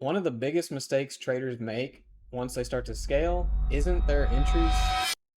One of the biggest mistakes traders make once they start to scale isn't their entries,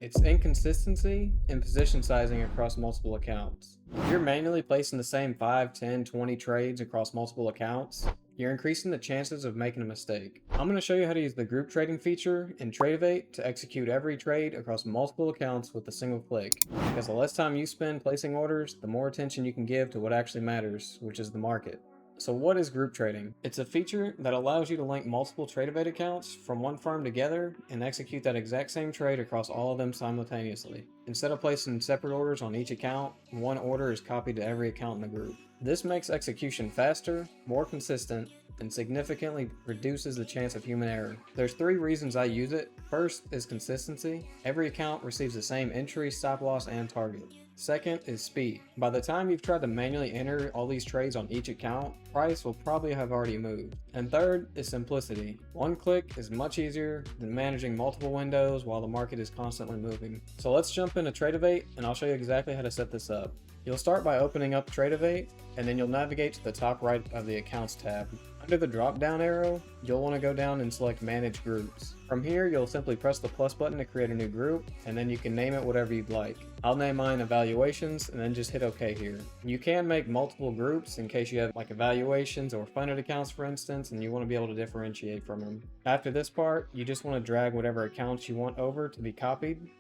it's inconsistency in position sizing across multiple accounts. If you're manually placing the same 5, 10, 20 trades across multiple accounts, you're increasing the chances of making a mistake. I'm going to show you how to use the group trading feature in Tradovate to execute every trade across multiple accounts with a single click. Because the less time you spend placing orders, the more attention you can give to what actually matters, which is the market. So what is group trading? It's a feature that allows you to link multiple Tradovate accounts from one firm together and execute that exact same trade across all of them simultaneously. Instead of placing separate orders on each account, one order is copied to every account in the group. This makes execution faster, more consistent, and significantly reduces the chance of human error. There's 3 reasons I use it. First is consistency. Every account receives the same entry, stop loss, and target. Second is speed. By the time you've tried to manually enter all these trades on each account, price will probably have already moved. And third is simplicity. One click is much easier than managing multiple windows while the market is constantly moving. So let's jump into Tradovate and I'll show you exactly how to set this up. You'll start by opening up Tradovate, and then you'll navigate to the top right of the Accounts tab. Under the drop down arrow, you'll want to go down and select Manage Groups. From here, you'll simply press the plus button to create a new group, and then you can name it whatever you'd like. I'll name mine Evaluations, and then just hit OK here. You can make multiple groups in case you have like evaluations or funded accounts, for instance, and you want to be able to differentiate from them. After this part, you just want to drag whatever accounts you want over to be copied.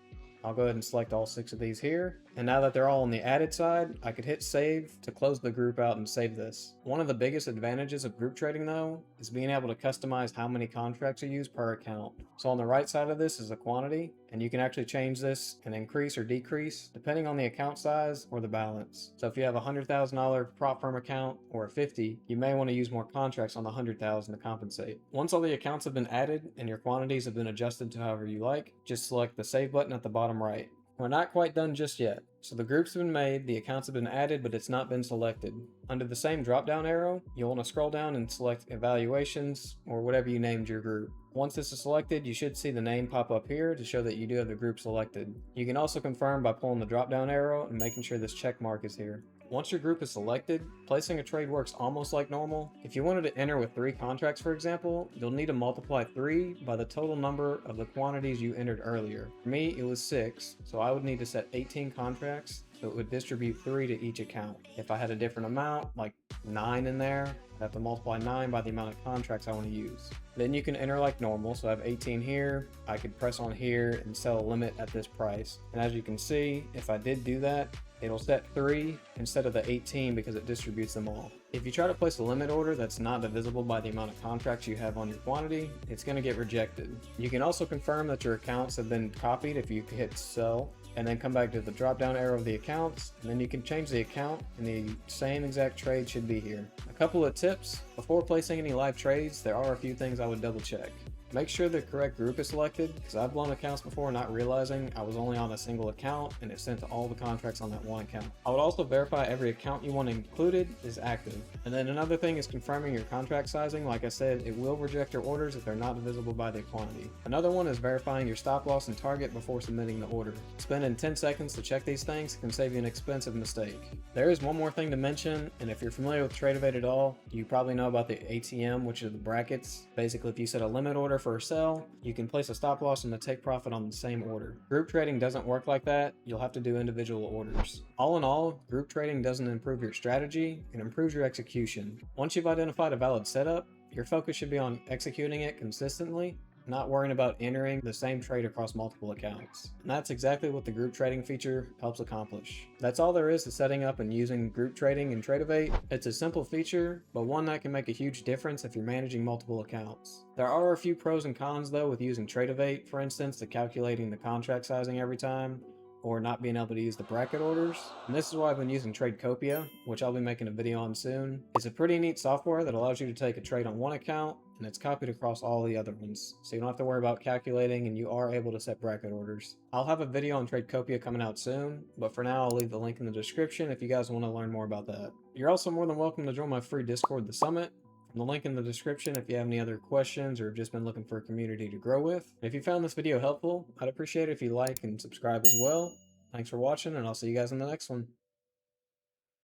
I'll go ahead and select all 6 of these here. And now that they're all on the added side, I could hit save to close the group out and save this. One of the biggest advantages of group trading though, is being able to customize how many contracts you use per account. So on the right side of this is the quantity, and you can actually change this and increase or decrease depending on the account size or the balance. So if you have a $100,000 prop firm account or a 50, you may want to use more contracts on the 100,000 to compensate. Once all the accounts have been added and your quantities have been adjusted to however you like, just select the save button at the bottom right. We're not quite done just yet. So the groups have been made, the accounts have been added, but it's not been selected. Under the same drop down arrow, you'll want to scroll down and select Evaluations or whatever you named your group. Once this is selected, you should see the name pop up here to show that you do have the group selected. You can also confirm by pulling the drop down arrow and making sure this check mark is here. Once your group is selected, placing a trade works almost like normal. If you wanted to enter with 3 contracts, for example, you'll need to multiply 3 by the total number of the quantities you entered earlier. For me, it was 6, so I would need to set 18 contracts, so it would distribute 3 to each account. If I had a different amount, like 9 in there, I'd have to multiply 9 by the amount of contracts I want to use. Then you can enter like normal, so I have 18 here, I could press on here and sell a limit at this price. And as you can see, if I did do that, it'll set 3 instead of the 18 because it distributes them all. If you try to place a limit order that's not divisible by the amount of contracts you have on your quantity, it's going to get rejected. You can also confirm that your accounts have been copied if you hit sell, and then come back to the drop down arrow of the accounts, and then you can change the account and the same exact trade should be here. A couple of tips: before placing any live trades, there are a few things I would double check. Make sure the correct group is selected, because I've blown accounts before not realizing I was only on a single account and it sent to all the contracts on that one account. I would also verify every account you want included is active. And then another thing is confirming your contract sizing. Like I said, it will reject your orders if they're not divisible by the quantity. Another one is verifying your stop loss and target before submitting the order. Spending 10 seconds to check these things can save you an expensive mistake. There is one more thing to mention, and if you're familiar with Tradovate at all, you probably know about the ATM, which are the brackets. Basically, if you set a limit order for a sell, you can place a stop loss and a take profit on the same order. Group trading doesn't work like that. You'll have to do individual orders. All in all, group trading doesn't improve your strategy, it improves your execution. Once you've identified a valid setup, your focus should be on executing it consistently, not worrying about entering the same trade across multiple accounts. And that's exactly what the group trading feature helps accomplish. That's all there is to setting up and using group trading in Tradovate. It's a simple feature, but one that can make a huge difference if you're managing multiple accounts. There are a few pros and cons though with using Tradovate, for instance, to calculating the contract sizing every time, or not being able to use the bracket orders. And this is why I've been using Tradecopia, which I'll be making a video on soon. It's a pretty neat software that allows you to take a trade on one account and it's copied across all the other ones. So you don't have to worry about calculating, and you are able to set bracket orders. I'll have a video on Tradecopia coming out soon, but for now I'll leave the link in the description if you guys want to learn more about that. You're also more than welcome to join my free Discord, The Summit. The link in the description if you have any other questions or have just been looking for a community to grow with. If you found this video helpful, I'd appreciate it if you like and subscribe as well. Thanks for watching, and I'll see you guys in the next one.